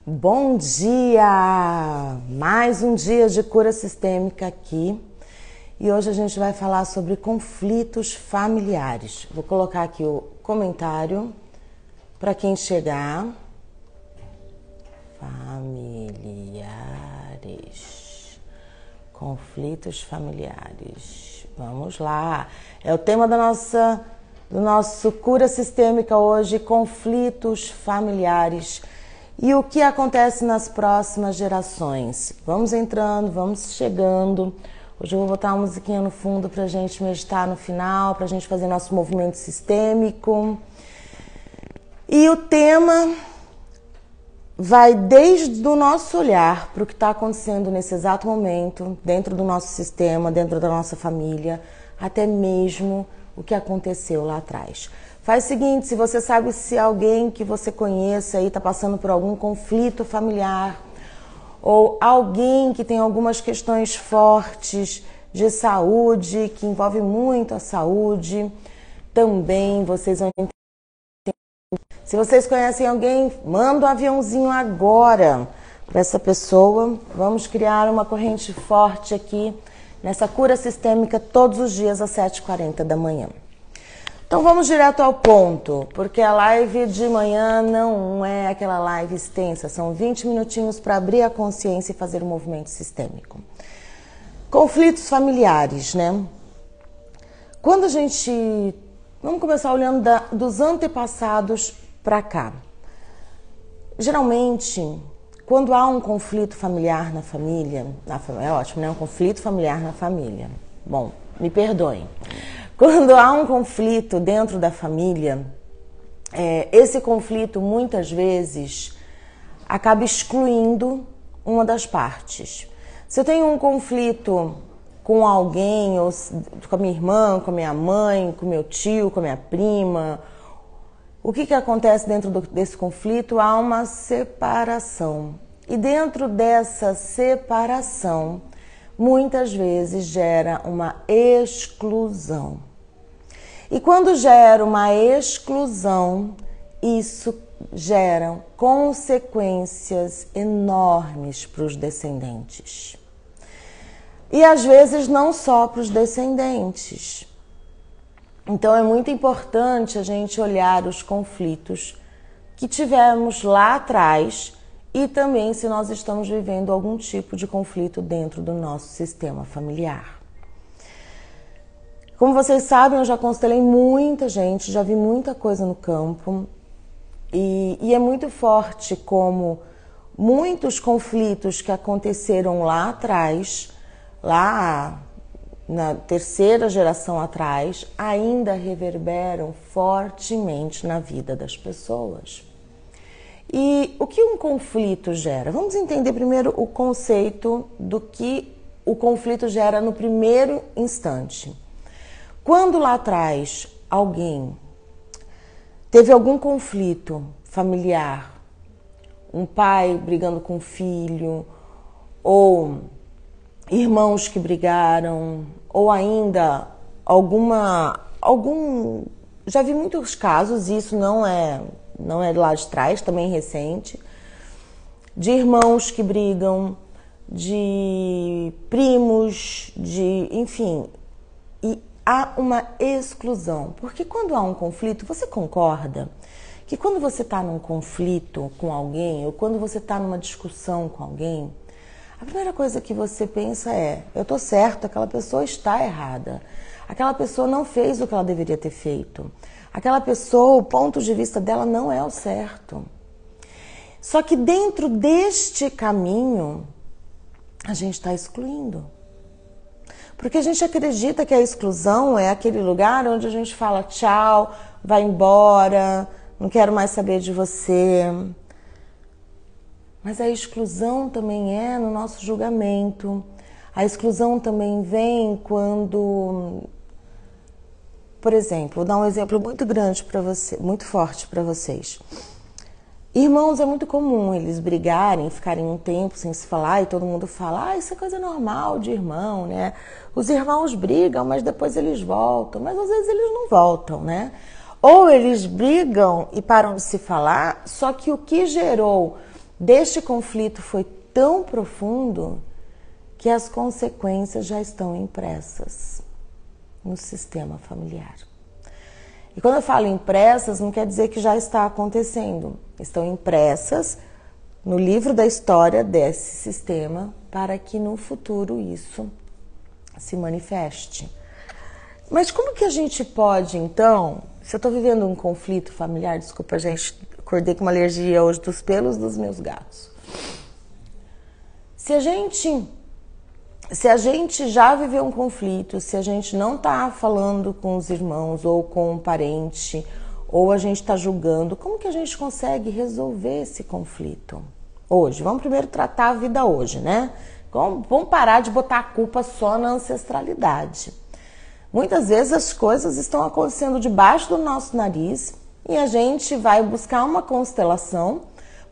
Bom dia! Mais um dia de cura sistêmica aqui e hoje a gente vai falar sobre conflitos familiares. Vou colocar aqui o comentário para quem chegar. Familiares. Conflitos familiares. Vamos lá! É o tema do nosso cura sistêmica hoje, conflitos familiares. E o que acontece nas próximas gerações? Vamos entrando, vamos chegando. Hoje eu vou botar uma musiquinha no fundo para a gente meditar no final, para a gente fazer nosso movimento sistêmico. E o tema vai desde o nosso olhar para o que está acontecendo nesse exato momento, dentro do nosso sistema, dentro da nossa família, até mesmo o que aconteceu lá atrás. Faz o seguinte, se você sabe se alguém que você conheça aí está passando por algum conflito familiar ou alguém que tem algumas questões fortes de saúde, que envolve muito a saúde, também vocês vão entender. Se vocês conhecem alguém, manda um aviãozinho agora para essa pessoa. Vamos criar uma corrente forte aqui nessa cura sistêmica todos os dias às 7h40 da manhã. Então vamos direto ao ponto, porque a live de manhã não é aquela live extensa, são 20 minutinhos para abrir a consciência e fazer um movimento sistêmico. Conflitos familiares, né? Quando a gente... Vamos começar olhando dos antepassados para cá. Geralmente, quando há um conflito familiar na família, é ótimo, né? Um conflito familiar na família. Bom, me perdoem. Quando há um conflito dentro da família, esse conflito muitas vezes acaba excluindo uma das partes. Se eu tenho um conflito com alguém, ou com a minha irmã, com a minha mãe, com meu tio, com a minha prima, o que acontece dentro desse conflito? Há uma separação. E dentro dessa separação, muitas vezes gera uma exclusão. E quando gera uma exclusão, isso gera consequências enormes para os descendentes. E às vezes não só para os descendentes. Então é muito importante a gente olhar os conflitos que tivemos lá atrás e também se nós estamos vivendo algum tipo de conflito dentro do nosso sistema familiar. Como vocês sabem, eu já constelei muita gente, já vi muita coisa no campo e é muito forte como muitos conflitos que aconteceram lá atrás, lá na terceira geração atrás, ainda reverberam fortemente na vida das pessoas. E o que um conflito gera? Vamos entender primeiro o conceito do que o conflito gera no primeiro instante. Quando lá atrás alguém teve algum conflito familiar, um pai brigando com o filho, ou irmãos que brigaram, ou ainda já vi muitos casos, isso não é lá de trás, também recente, de irmãos que brigam, de primos, enfim, e há uma exclusão, porque quando há um conflito, você concorda que quando você está num conflito com alguém, ou quando você está numa discussão com alguém, a primeira coisa que você pensa é, eu estou certo, aquela pessoa está errada, aquela pessoa não fez o que ela deveria ter feito, aquela pessoa, o ponto de vista dela não é o certo. Só que dentro deste caminho, a gente está excluindo. Porque a gente acredita que a exclusão é aquele lugar onde a gente fala tchau, vai embora, não quero mais saber de você. Mas a exclusão também é no nosso julgamento. A exclusão também vem quando, por exemplo, vou dar um exemplo muito grande para você, muito forte para vocês. Irmãos, é muito comum eles brigarem, ficarem um tempo sem se falar e todo mundo fala, isso é coisa normal de irmão, né? Os irmãos brigam, mas depois eles voltam, mas às vezes eles não voltam, né? Ou eles brigam e param de se falar, só que o que gerou deste conflito foi tão profundo que as consequências já estão impressas no sistema familiar. E quando eu falo impressas, não quer dizer que já está acontecendo. Estão impressas no livro da história desse sistema para que no futuro isso se manifeste. Mas como que a gente pode, então, se eu estou vivendo um conflito familiar, desculpa, gente, acordei com uma alergia hoje dos pelos dos meus gatos. Se a gente já viveu um conflito, se a gente não está falando com os irmãos ou com um parente, ou a gente está julgando, como que a gente consegue resolver esse conflito hoje? Vamos primeiro tratar a vida hoje, né? Vamos parar de botar a culpa só na ancestralidade. Muitas vezes as coisas estão acontecendo debaixo do nosso nariz e a gente vai buscar uma constelação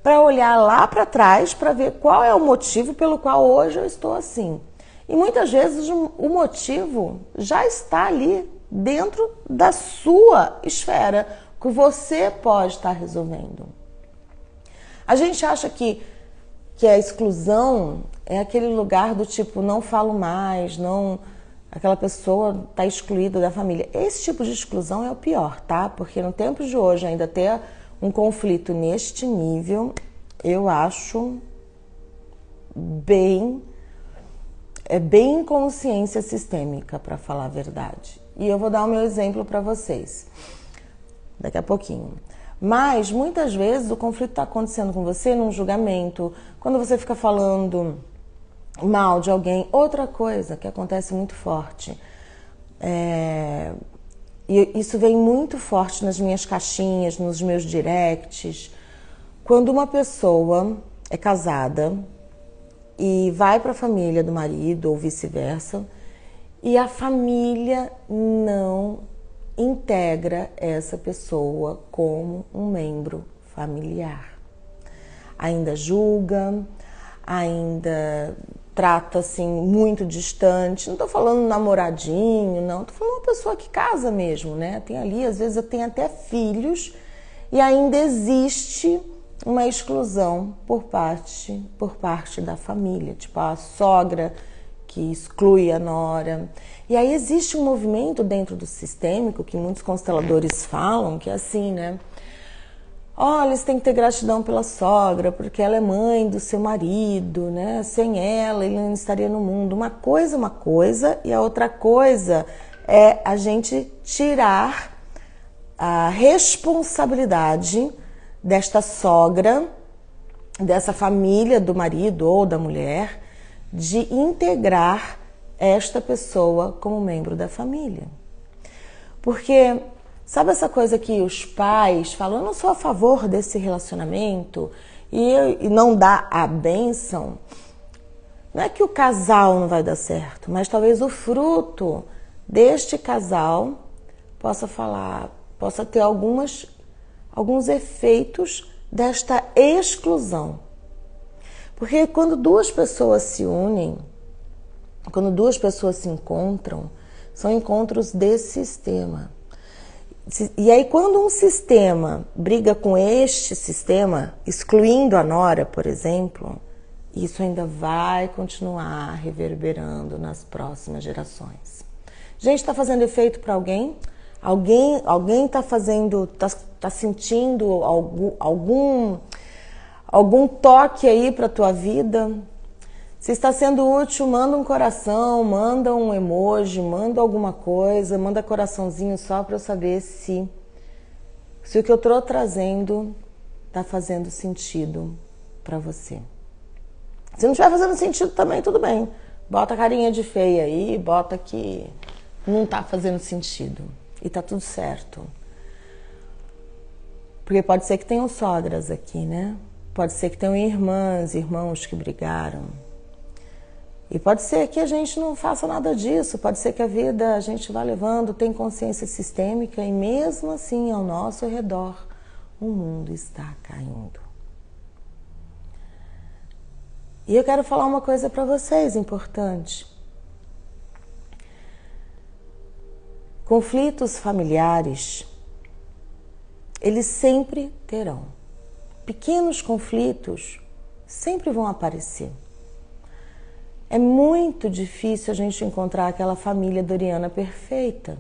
para olhar lá para trás para ver qual é o motivo pelo qual hoje eu estou assim. E muitas vezes o motivo já está ali dentro da sua esfera, que você pode estar resolvendo. A gente acha que a exclusão é aquele lugar do tipo, não falo mais, não, aquela pessoa está excluída da família. Esse tipo de exclusão é o pior, tá? Porque no tempo de hoje ainda ter um conflito neste nível, eu acho bem inconsciência sistêmica, para falar a verdade. E eu vou dar o meu exemplo para vocês daqui a pouquinho. Mas muitas vezes o conflito está acontecendo com você num julgamento, quando você fica falando mal de alguém. Outra coisa que acontece muito forte, e isso vem muito forte nas minhas caixinhas, nos meus directs, quando uma pessoa é casada e vai para a família do marido ou vice-versa, e a família não integra essa pessoa como um membro familiar. Ainda julga, ainda trata assim muito distante. Não estou falando namoradinho, não. Estou falando uma pessoa que casa mesmo, né? Tem ali, às vezes, tem até filhos e ainda existe uma exclusão por parte da família, tipo a sogra que exclui a nora. E aí existe um movimento dentro do sistêmico que muitos consteladores falam, que é assim, né? Olha, você tem que ter gratidão pela sogra, porque ela é mãe do seu marido, né? Sem ela, ele não estaria no mundo. Uma coisa, e a outra coisa é a gente tirar a responsabilidade desta sogra, dessa família do marido ou da mulher, de integrar esta pessoa como membro da família. Porque sabe essa coisa que os pais falam, eu não sou a favor desse relacionamento e não dá a bênção? Não é que o casal não vai dar certo, mas talvez o fruto deste casal possa ter alguns efeitos desta exclusão. Porque quando duas pessoas se unem, quando duas pessoas se encontram, são encontros de sistema. E aí quando um sistema briga com este sistema, excluindo a nora, por exemplo, isso ainda vai continuar reverberando nas próximas gerações. Gente, está fazendo efeito para alguém? Alguém está fazendo, tá sentindo algum toque aí para a tua vida? Se está sendo útil, manda um coração, manda um emoji, manda alguma coisa, manda coraçãozinho só para eu saber se o que eu estou trazendo está fazendo sentido para você. Se não estiver fazendo sentido também, tudo bem. Bota a carinha de feia aí, bota que não está fazendo sentido. E tá tudo certo. Porque pode ser que tenham sogras aqui, né? Pode ser que tenham irmãos que brigaram. E pode ser que a gente não faça nada disso. Pode ser que a vida a gente vá levando, tem consciência sistêmica e mesmo assim ao nosso redor o mundo está caindo. E eu quero falar uma coisa para vocês importante. Conflitos familiares, eles sempre terão. Pequenos conflitos sempre vão aparecer. É muito difícil a gente encontrar aquela família doriana perfeita.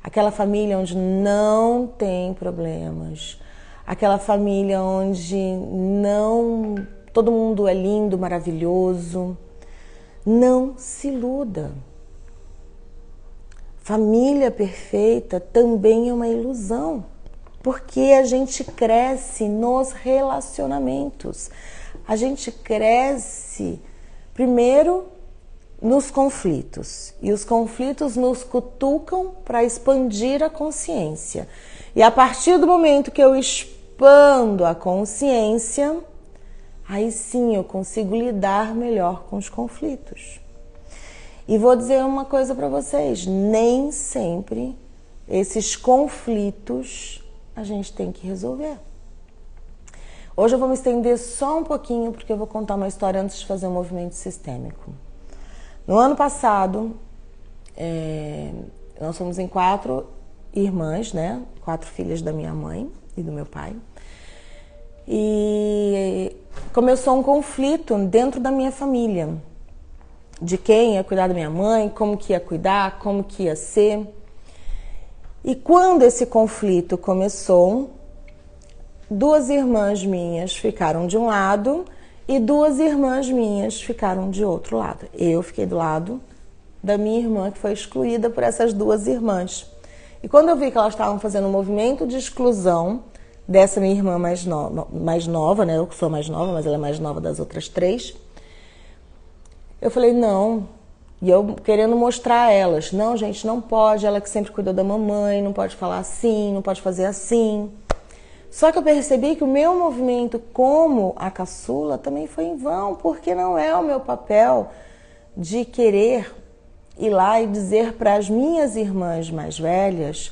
Aquela família onde não tem problemas. Aquela família onde não todo mundo é lindo, maravilhoso. Não se iluda. Família perfeita também é uma ilusão, porque a gente cresce nos relacionamentos. A gente cresce primeiro nos conflitos, e os conflitos nos cutucam para expandir a consciência. E a partir do momento que eu expando a consciência, aí sim eu consigo lidar melhor com os conflitos. E vou dizer uma coisa para vocês, nem sempre esses conflitos a gente tem que resolver. Hoje eu vou me estender só um pouquinho, porque eu vou contar uma história antes de fazer um movimento sistêmico. No ano passado, nós somos em 4 irmãs, né? 4 filhas da minha mãe e do meu pai. E começou um conflito dentro da minha família. De quem ia cuidar da minha mãe, como que ia cuidar, como que ia ser. E quando esse conflito começou, 2 irmãs minhas ficaram de um lado e 2 irmãs minhas ficaram de outro lado. Eu fiquei do lado da minha irmã, que foi excluída por essas 2 irmãs. E quando eu vi que elas estavam fazendo um movimento de exclusão dessa minha irmã mais nova, né? Eu que sou mais nova, mas ela é mais nova das outras 3. Eu falei, não. E eu querendo mostrar a elas, não, gente, não pode, ela que sempre cuidou da mamãe, não pode falar assim, não pode fazer assim. Só que eu percebi que o meu movimento como a caçula também foi em vão, porque não é o meu papel de querer ir lá e dizer para as minhas irmãs mais velhas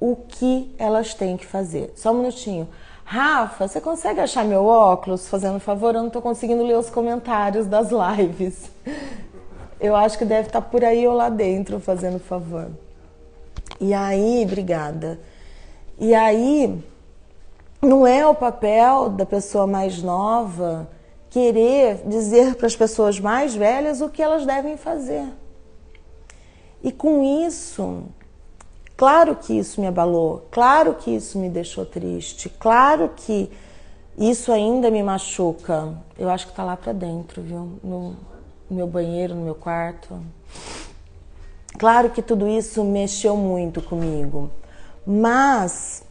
o que elas têm que fazer. Só um minutinho. Rafa, você consegue achar meu óculos, fazendo um favor? Eu não estou conseguindo ler os comentários das lives. Eu acho que deve estar por aí ou lá dentro, fazendo favor. E aí, obrigada. E aí, não é o papel da pessoa mais nova querer dizer para as pessoas mais velhas o que elas devem fazer. E com isso, claro que isso me abalou, claro que isso me deixou triste, claro que isso ainda me machuca. Eu acho que tá lá pra dentro, viu? No meu banheiro, no meu quarto. Claro que tudo isso mexeu muito comigo, mas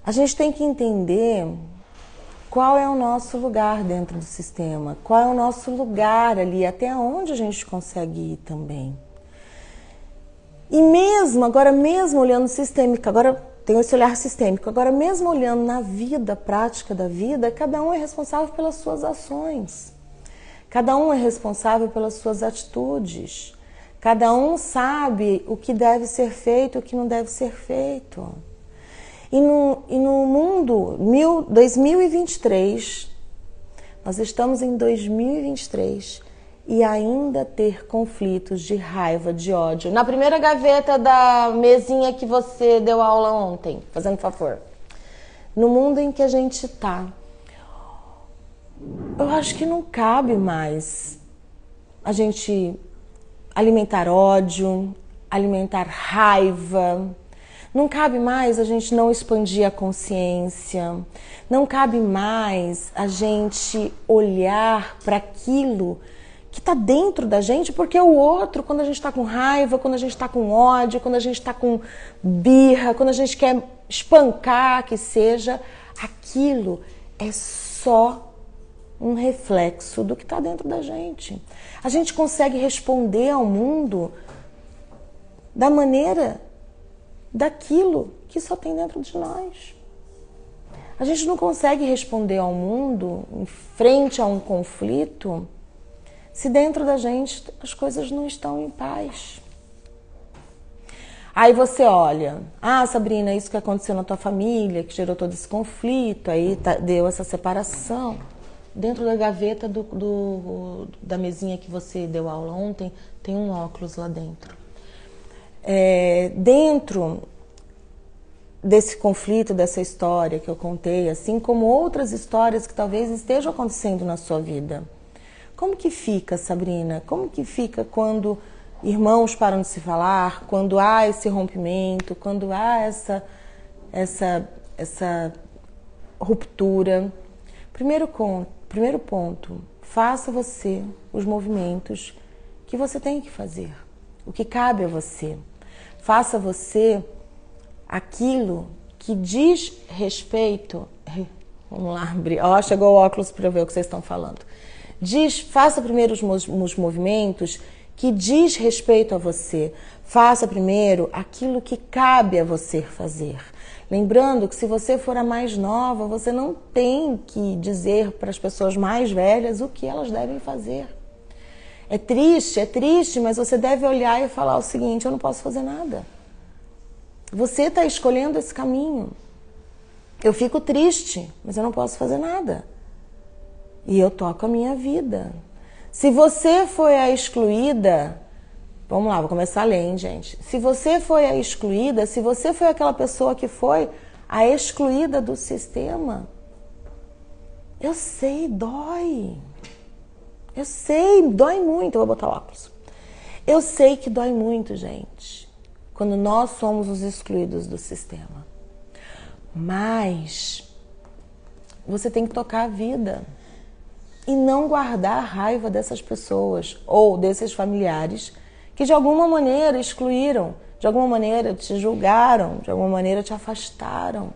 a gente tem que entender qual é o nosso lugar dentro do sistema, qual é o nosso lugar ali, até onde a gente consegue ir também. E agora mesmo olhando sistêmico, agora tem esse olhar sistêmico, agora mesmo olhando na vida, prática da vida, cada um é responsável pelas suas ações. Cada um é responsável pelas suas atitudes. Cada um sabe o que deve ser feito e o que não deve ser feito. E no mundo 2023, nós estamos em 2023, e ainda ter conflitos de raiva, de ódio. Na primeira gaveta da mesinha que você deu aula ontem, fazendo favor. No mundo em que a gente está, eu acho que não cabe mais a gente alimentar ódio, alimentar raiva. Não cabe mais a gente não expandir a consciência. Não cabe mais a gente olhar para aquilo que está dentro da gente, porque o outro, quando a gente está com raiva, quando a gente está com ódio, quando a gente está com birra, quando a gente quer espancar, que seja, aquilo é só um reflexo do que está dentro da gente. A gente consegue responder ao mundo da maneira daquilo que só tem dentro de nós. A gente não consegue responder ao mundo em frente a um conflito se dentro da gente as coisas não estão em paz. Aí você olha, Sabrina, isso que aconteceu na tua família, que gerou todo esse conflito, aí deu essa separação. Dentro da gaveta da mesinha que você deu aula ontem, tem um óculos lá dentro. Dentro desse conflito, dessa história que eu contei, assim como outras histórias que talvez estejam acontecendo na sua vida. Como que fica, Sabrina? Como que fica quando irmãos param de se falar, quando há esse rompimento, quando há essa ruptura? Primeiro ponto, faça você os movimentos que você tem que fazer, o que cabe a você. Faça você aquilo que diz respeito... Vamos lá, ó, chegou o óculos para eu ver o que vocês estão falando. Faça primeiro os movimentos que diz respeito a você. Faça primeiro aquilo que cabe a você fazer. Lembrando que se você for a mais nova, você não tem que dizer para as pessoas mais velhas o que elas devem fazer. É triste, mas você deve olhar e falar o seguinte: eu não posso fazer nada. Você está escolhendo esse caminho. Eu fico triste, mas eu não posso fazer nada. E eu toco a minha vida. Se você foi a excluída... Vamos lá, vou começar a ler, hein, gente? Se você foi a excluída, se você foi aquela pessoa que foi a excluída do sistema, eu sei, dói. Eu sei, dói muito. Eu vou botar óculos. Eu sei que dói muito, gente, quando nós somos os excluídos do sistema. Mas você tem que tocar a vida e não guardar a raiva dessas pessoas ou desses familiares que de alguma maneira excluíram, de alguma maneira te julgaram, de alguma maneira te afastaram.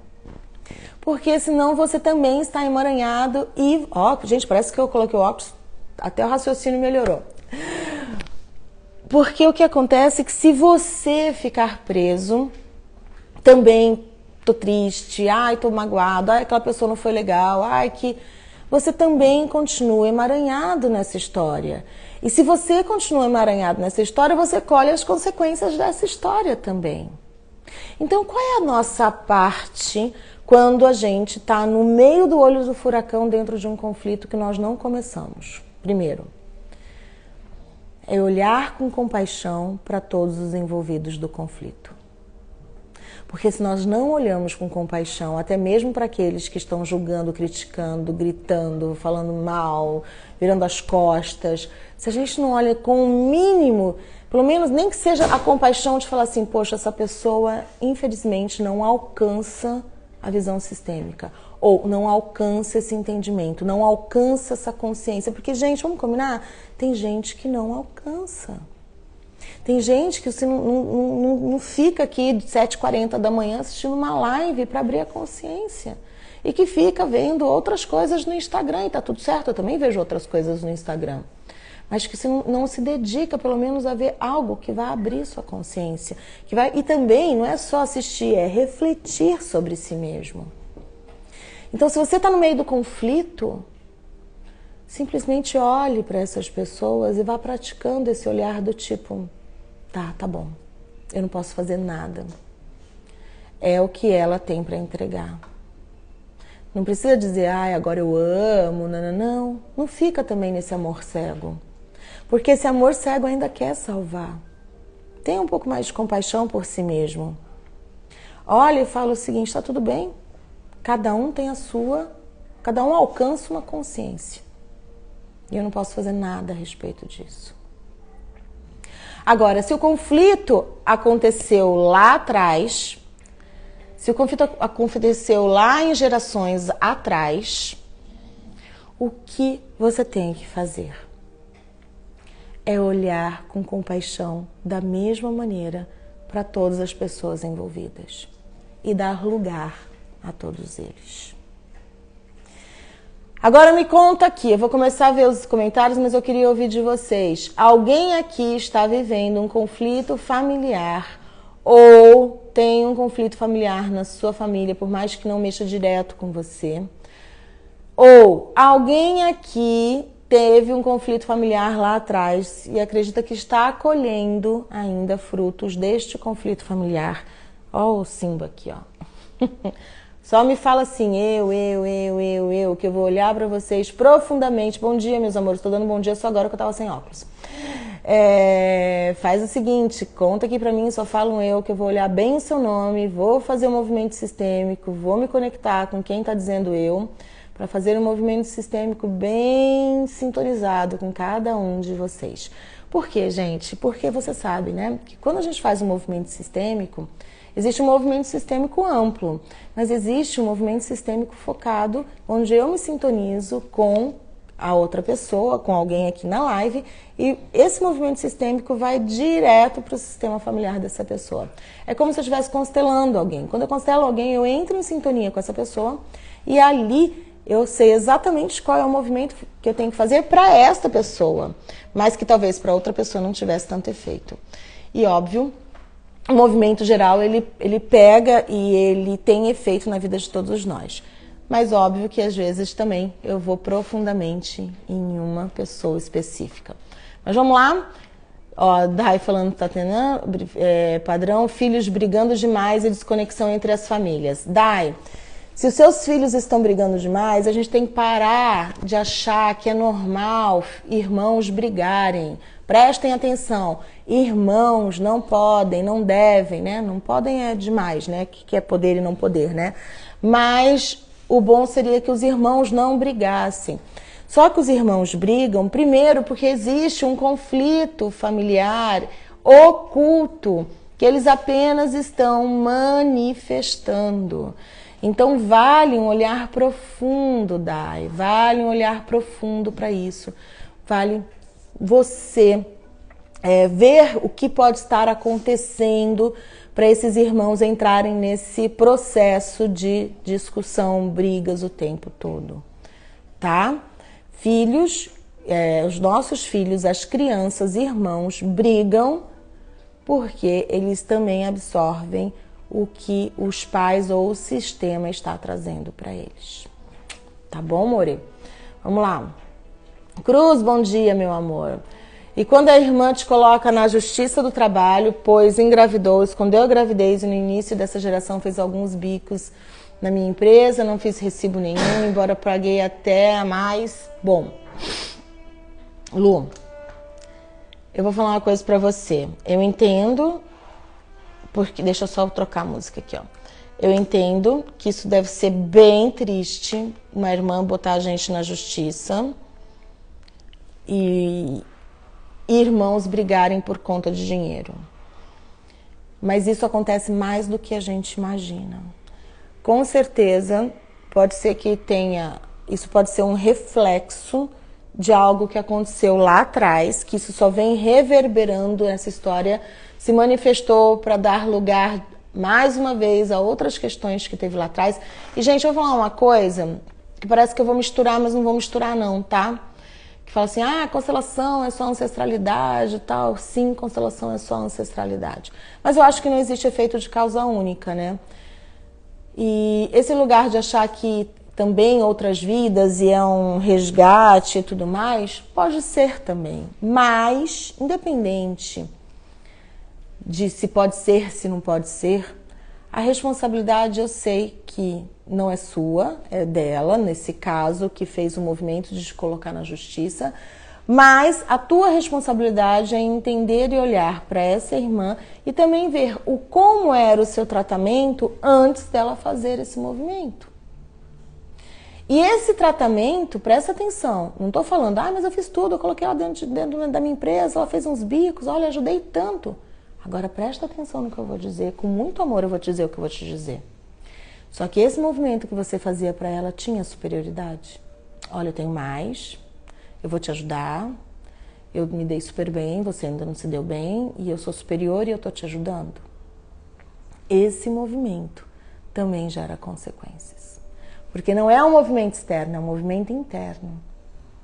Porque senão você também está emaranhado e... Ó, gente, parece que eu coloquei o óculos, até o raciocínio melhorou. Porque o que acontece é que se você ficar preso, também tô triste, ai, tô magoado, ai, aquela pessoa não foi legal, ai, que... Você também continua emaranhado nessa história. E se você continua emaranhado nessa história, você colhe as consequências dessa história também. Então, qual é a nossa parte quando a gente está no meio do olho do furacão dentro de um conflito que nós não começamos? Primeiro, é olhar com compaixão para todos os envolvidos do conflito. Porque se nós não olhamos com compaixão, até mesmo para aqueles que estão julgando, criticando, gritando, falando mal, virando as costas, se a gente não olha com o mínimo, pelo menos nem que seja a compaixão de falar assim, poxa, essa pessoa infelizmente não alcança a visão sistêmica, ou não alcança esse entendimento, não alcança essa consciência, porque, gente, vamos combinar? Tem gente que não alcança. Tem gente que não fica aqui de 7h40 da manhã assistindo uma live para abrir a consciência. E que fica vendo outras coisas no Instagram. E tá tudo certo, eu também vejo outras coisas no Instagram. Mas que não se dedica pelo menos a ver algo que vai abrir sua consciência. E também não é só assistir, é refletir sobre si mesmo. Então, se você está no meio do conflito, simplesmente olhe para essas pessoas e vá praticando esse olhar do tipo... Tá bom, eu não posso fazer nada. É o que ela tem para entregar. Não precisa dizer, ai, agora eu amo, não. Não fica também nesse amor cego. Porque esse amor cego ainda quer salvar. Tenha um pouco mais de compaixão por si mesmo. Olha e fala o seguinte, tá tudo bem? Cada um tem a sua, cada um alcança uma consciência. E eu não posso fazer nada a respeito disso. Agora, se o conflito aconteceu lá atrás, se o conflito aconteceu lá em gerações atrás, o que você tem que fazer? É olhar com compaixão da mesma maneira para todas as pessoas envolvidas e dar lugar a todos eles. Agora me conta aqui, eu vou começar a ver os comentários, mas eu queria ouvir de vocês. Alguém aqui está vivendo um conflito familiar ou tem um conflito familiar na sua família, por mais que não mexa direto com você? Ou alguém aqui teve um conflito familiar lá atrás e acredita que está colhendo ainda frutos deste conflito familiar? Ó o Simba aqui, ó. Só me fala assim, eu, que eu vou olhar para vocês profundamente. Bom dia, meus amores. Estou dando bom dia só agora que eu estava sem óculos. Faz o seguinte, conta aqui pra mim, só fala um eu, que eu vou olhar bem o seu nome, vou fazer um movimento sistêmico, vou me conectar com quem tá dizendo eu, para fazer um movimento sistêmico bem sintonizado com cada um de vocês. Por quê, gente? Porque você sabe, né, que quando a gente faz um movimento sistêmico, existe um movimento sistêmico amplo, mas existe um movimento sistêmico focado, onde eu me sintonizo com a outra pessoa, com alguém aqui na live, e esse movimento sistêmico vai direto para o sistema familiar dessa pessoa. É como se eu estivesse constelando alguém. Quando eu constelo alguém, eu entro em sintonia com essa pessoa e ali eu sei exatamente qual é o movimento que eu tenho que fazer para esta pessoa, mas que talvez para outra pessoa não tivesse tanto efeito. E óbvio, o movimento geral ele pega e ele tem efeito na vida de todos nós. Mas óbvio que às vezes também eu vou profundamente em uma pessoa específica. Mas vamos lá. Ó, Dai falando, Tatena, padrão, filhos brigando demais e desconexão entre as famílias. Dai, se os seus filhos estão brigando demais, a gente tem que parar de achar que é normal irmãos brigarem. Prestem atenção, irmãos não podem, não devem, né? Não podem é demais, né? Que é poder e não poder, né? Mas o bom seria que os irmãos não brigassem. Só que os irmãos brigam, primeiro, porque existe um conflito familiar oculto que eles apenas estão manifestando. Então, vale um olhar profundo, Dai. Vale um olhar profundo para isso. Vale você ver o que pode estar acontecendo para esses irmãos entrarem nesse processo de discussão, brigas o tempo todo, tá? Filhos, os nossos filhos, as crianças, irmãos, brigam porque eles também absorvem o que os pais ou o sistema está trazendo para eles. Tá bom, More? Vamos lá. Cruz, bom dia, meu amor. E quando a irmã te coloca na justiça do trabalho, pois engravidou, escondeu a gravidez e no início dessa geração fez alguns bicos na minha empresa, não fiz recibo nenhum, embora paguei até a mais. Bom, Lu, eu vou falar uma coisa pra você. Eu entendo, porque deixa eu só trocar a música aqui, ó. Eu entendo que isso deve ser bem triste, uma irmã botar a gente na justiça e irmãos brigarem por conta de dinheiro. Mas isso acontece mais do que a gente imagina. Com certeza, pode ser que tenha... Isso pode ser um reflexo de algo que aconteceu lá atrás, que isso só vem reverberando, essa história se manifestou para dar lugar, mais uma vez, a outras questões que teve lá atrás. E, gente, eu vou falar uma coisa que parece que eu vou misturar, mas não vou misturar não, tá? Que fala assim, constelação é só ancestralidade e tal. Sim, constelação é só ancestralidade. Mas eu acho que não existe efeito de causa única, né? E esse lugar de achar que também outras vidas e é um resgate e tudo mais, pode ser também. Mas, independente de se pode ser, se não pode ser, a responsabilidade eu sei que não é sua, é dela, nesse caso, que fez o movimento de te colocar na justiça, mas a tua responsabilidade é entender e olhar para essa irmã e também ver como era o seu tratamento antes dela fazer esse movimento. E esse tratamento, presta atenção, não estou falando, mas eu fiz tudo, eu coloquei ela dentro da minha empresa, ela fez uns bicos, olha, ajudei tanto. Agora presta atenção no que eu vou dizer, com muito amor eu vou te dizer o que eu vou te dizer. Só que esse movimento que você fazia para ela tinha superioridade. Olha, eu tenho mais, eu vou te ajudar, eu me dei super bem, você ainda não se deu bem, e eu sou superior e eu estou te ajudando. Esse movimento também gera consequências. Porque não é um movimento externo, é um movimento interno.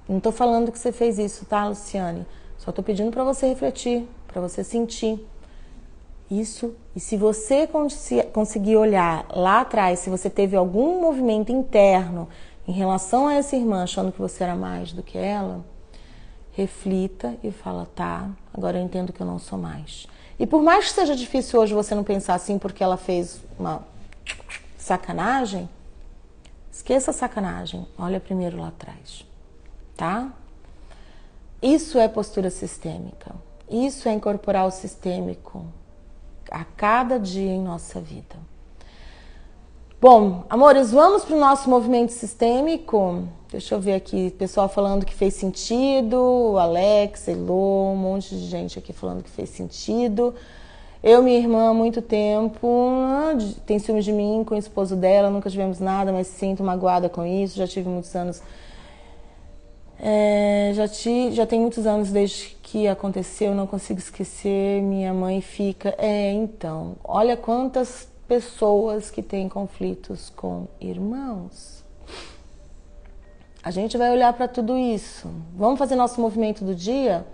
Não estou falando que você fez isso, tá, Luciane? Só estou pedindo para você refletir, para você sentir isso. E se você conseguir olhar lá atrás, se você teve algum movimento interno em relação a essa irmã, achando que você era mais do que ela, reflita e fala, tá, agora eu entendo que eu não sou mais. E por mais que seja difícil hoje você não pensar assim porque ela fez uma sacanagem, esqueça a sacanagem, olha primeiro lá atrás, tá? Isso é postura sistêmica. Isso é incorporar o sistêmico a cada dia em nossa vida. Bom, amores, vamos para o nosso movimento sistêmico. Deixa eu ver aqui, pessoal falando que fez sentido, Alex, Elô, um monte de gente aqui falando que fez sentido. Eu, minha irmã, há muito tempo, tem ciúme de mim com o esposo dela, nunca tivemos nada, mas sinto magoada com isso, já tive muitos anos. Já tem muitos anos desde que aconteceu, não consigo esquecer, minha mãe fica... Então, olha quantas pessoas que têm conflitos com irmãos. A gente vai olhar para tudo isso. Vamos fazer nosso movimento do dia?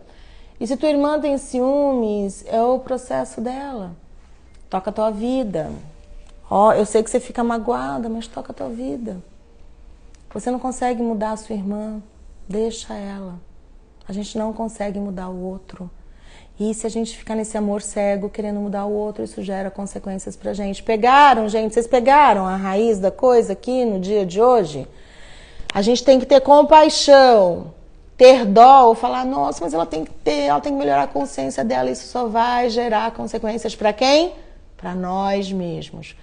E se tua irmã tem ciúmes, é o processo dela. Toca a tua vida. Eu sei que você fica magoada, mas toca a tua vida. Você não consegue mudar a sua irmã, deixa ela. A gente não consegue mudar o outro. E se a gente ficar nesse amor cego, querendo mudar o outro, isso gera consequências pra gente. Pegaram, gente? Vocês pegaram a raiz da coisa aqui no dia de hoje? A gente tem que ter compaixão, ter dó, ou falar, nossa, mas ela tem que melhorar a consciência dela. Isso só vai gerar consequências pra quem? Pra nós mesmos.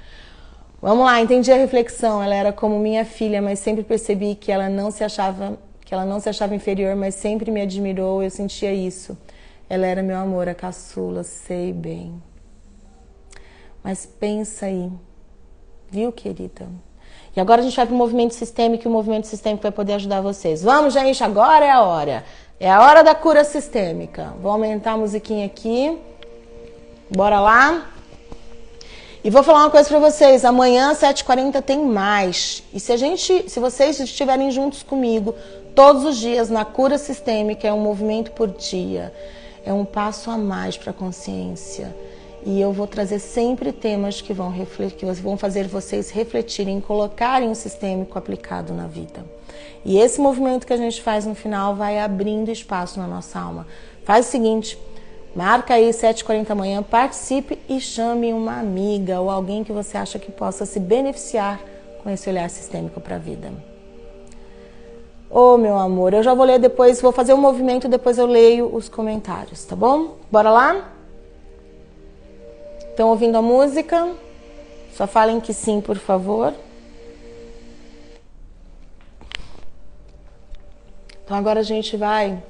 Vamos lá, entendi a reflexão. Ela era como minha filha, mas sempre percebi que ela não se achava inferior, mas sempre me admirou, eu sentia isso. Ela era meu amor, a caçula, sei bem. Mas pensa aí, viu, querida? E agora a gente vai para o movimento sistêmico, e o movimento sistêmico vai poder ajudar vocês. Vamos, gente, agora é a hora. É a hora da cura sistêmica. Vou aumentar a musiquinha aqui. Bora lá? E vou falar uma coisa para vocês, amanhã às 7h40 tem mais. E se vocês estiverem juntos comigo todos os dias na cura sistêmica, é um movimento por dia, é um passo a mais para a consciência. E eu vou trazer sempre temas que vão fazer vocês refletirem, colocarem o sistêmico aplicado na vida. E esse movimento que a gente faz no final vai abrindo espaço na nossa alma. Faz o seguinte, marca aí 7h40 amanhã, participe e chame uma amiga ou alguém que você acha que possa se beneficiar com esse olhar sistêmico para a vida. Ô, meu amor, eu já vou ler depois, vou fazer um movimento, depois eu leio os comentários, tá bom? Bora lá? Estão ouvindo a música? Só falem que sim, por favor. Então agora a gente vai...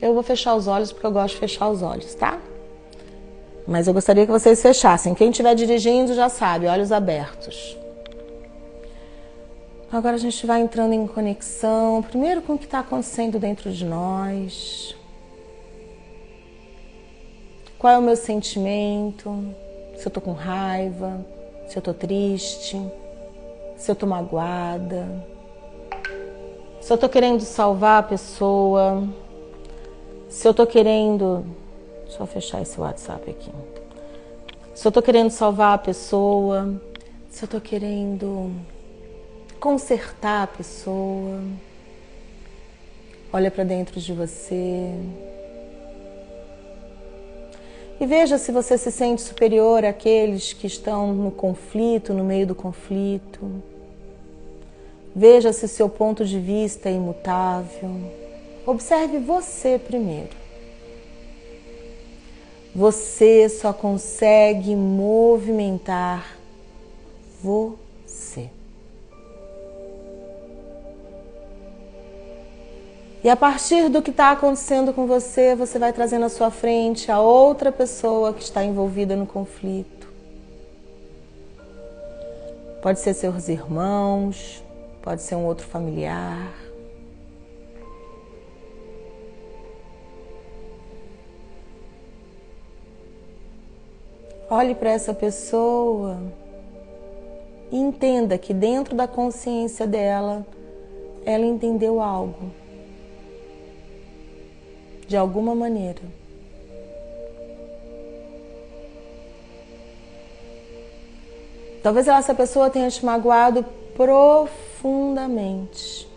Eu vou fechar os olhos porque eu gosto de fechar os olhos, tá? Mas eu gostaria que vocês fechassem. Quem estiver dirigindo já sabe, olhos abertos. Agora a gente vai entrando em conexão, primeiro com o que está acontecendo dentro de nós. Qual é o meu sentimento? Se eu tô com raiva, se eu tô triste, se eu tô magoada, se eu tô querendo salvar a pessoa, se eu tô querendo... Deixa eu fechar esse WhatsApp aqui. Se eu tô querendo salvar a pessoa, se eu tô querendo consertar a pessoa, olha para dentro de você e veja se você se sente superior àqueles que estão no conflito, no meio do conflito. Veja se seu ponto de vista é imutável. Observe você primeiro. Você só consegue movimentar você. E a partir do que está acontecendo com você, você vai trazendo à sua frente a outra pessoa que está envolvida no conflito. Pode ser seus irmãos, pode ser um outro familiar. Olhe para essa pessoa e entenda que dentro da consciência dela, ela entendeu algo. De alguma maneira. Talvez essa pessoa tenha te magoado profundamente.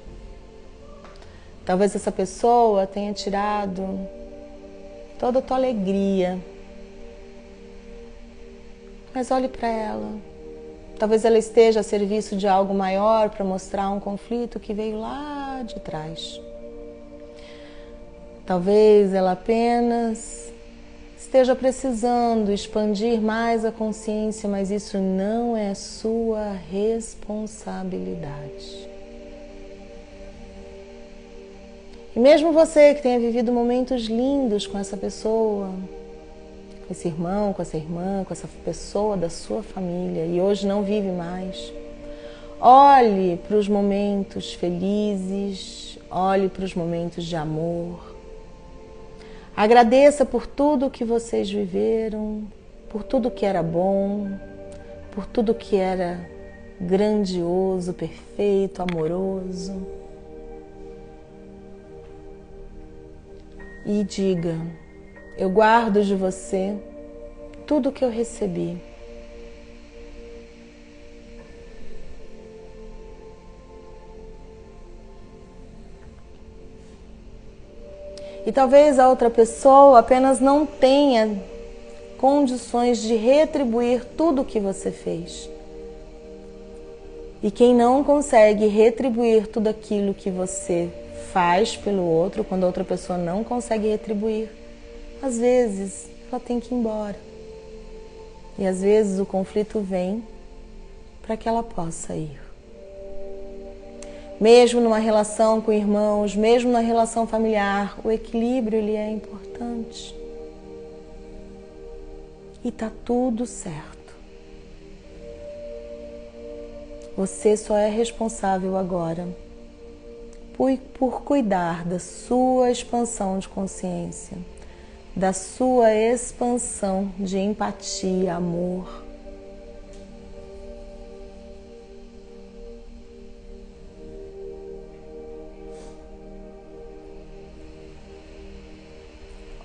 Talvez essa pessoa tenha tirado toda a tua alegria. Mas olhe para ela. Talvez ela esteja a serviço de algo maior para mostrar um conflito que veio lá de trás. Talvez ela apenas esteja precisando expandir mais a consciência, mas isso não é sua responsabilidade. E mesmo você que tenha vivido momentos lindos com essa pessoa, com esse irmão, com essa irmã, com essa pessoa da sua família e hoje não vive mais, olhe para os momentos felizes, olhe para os momentos de amor. Agradeça por tudo que vocês viveram, por tudo que era bom, por tudo que era grandioso, perfeito, amoroso. E diga: eu guardo de você tudo que eu recebi. E talvez a outra pessoa apenas não tenha condições de retribuir tudo o que você fez. E quem não consegue retribuir tudo aquilo que você faz pelo outro, quando a outra pessoa não consegue retribuir, às vezes ela tem que ir embora. E às vezes o conflito vem para que ela possa ir. Mesmo numa relação com irmãos, mesmo na relação familiar, o equilíbrio ele é importante. E tá tudo certo. Você só é responsável agora por cuidar da sua expansão de consciência, da sua expansão de empatia, amor.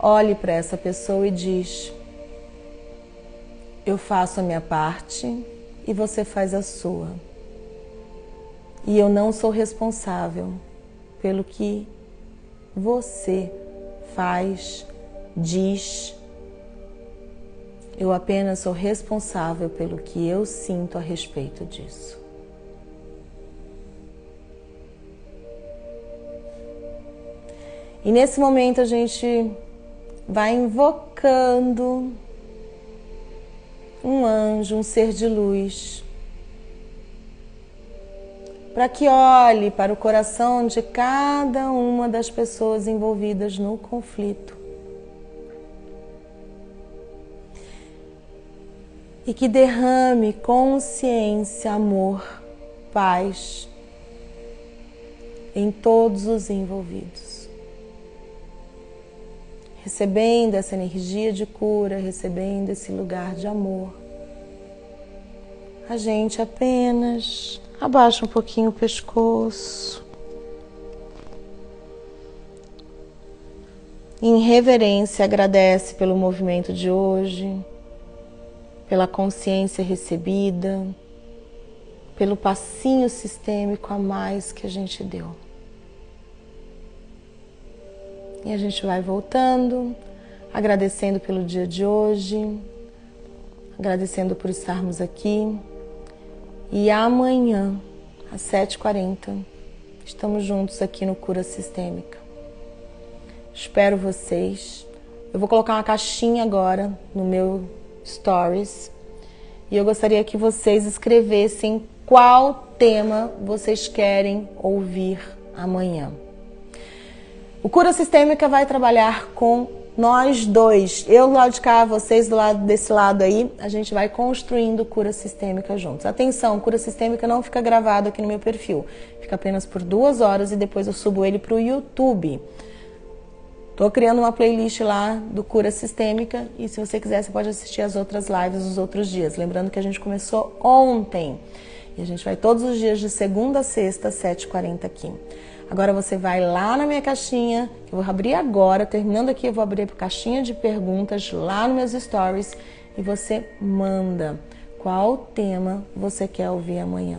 Olhe para essa pessoa e diz: eu faço a minha parte e você faz a sua. E eu não sou responsável pelo que você faz, diz. Eu apenas sou responsável pelo que eu sinto a respeito disso. E nesse momento a gente vai invocando um anjo, um ser de luz, para que olhe para o coração de cada uma das pessoas envolvidas no conflito e que derrame consciência, amor, paz em todos os envolvidos. Recebendo essa energia de cura, recebendo esse lugar de amor, a gente apenas abaixa um pouquinho o pescoço. Em reverência, agradece pelo movimento de hoje, pela consciência recebida, pelo passinho sistêmico a mais que a gente deu. E a gente vai voltando, agradecendo pelo dia de hoje, agradecendo por estarmos aqui. E amanhã, às 7h40, estamos juntos aqui no Cura Sistêmica. Espero vocês. Eu vou colocar uma caixinha agora no meu Stories. E eu gostaria que vocês escrevessem qual tema vocês querem ouvir amanhã. O Cura Sistêmica vai trabalhar com nós dois. Eu do lado de cá, vocês do lado desse lado aí. A gente vai construindo Cura Sistêmica juntos. Atenção, Cura Sistêmica não fica gravado aqui no meu perfil. Fica apenas por 2 horas e depois eu subo ele para o YouTube. Estou criando uma playlist lá do Cura Sistêmica e se você quiser, você pode assistir as outras lives dos outros dias. Lembrando que a gente começou ontem. E a gente vai todos os dias de segunda a sexta, 7h40 aqui. Agora você vai lá na minha caixinha, que eu vou abrir agora, terminando aqui eu vou abrir a caixinha de perguntas lá nos meus stories e você manda qual tema você quer ouvir amanhã.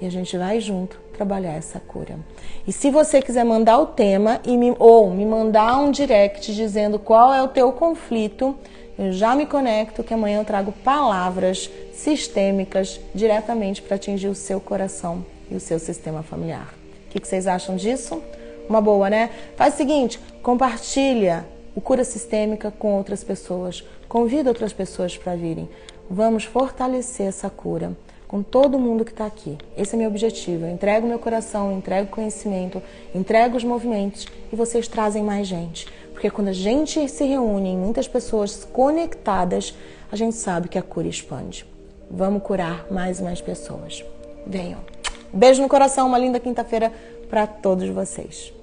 E a gente vai junto trabalhar essa cura. E se você quiser mandar o tema ou me mandar um direct dizendo qual é o teu conflito, eu já me conecto que amanhã eu trago palavras sistêmicas diretamente para atingir o seu coração e o seu sistema familiar. O que vocês acham disso? Uma boa, né? Faz o seguinte, compartilha o Cura Sistêmica com outras pessoas. Convida outras pessoas para virem. Vamos fortalecer essa cura com todo mundo que está aqui. Esse é meu objetivo. Eu entrego meu coração, entrego conhecimento, entrego os movimentos e vocês trazem mais gente. Porque quando a gente se reúne em muitas pessoas conectadas, a gente sabe que a cura expande. Vamos curar mais e mais pessoas. Venham. Beijo no coração, uma linda quinta-feira para todos vocês.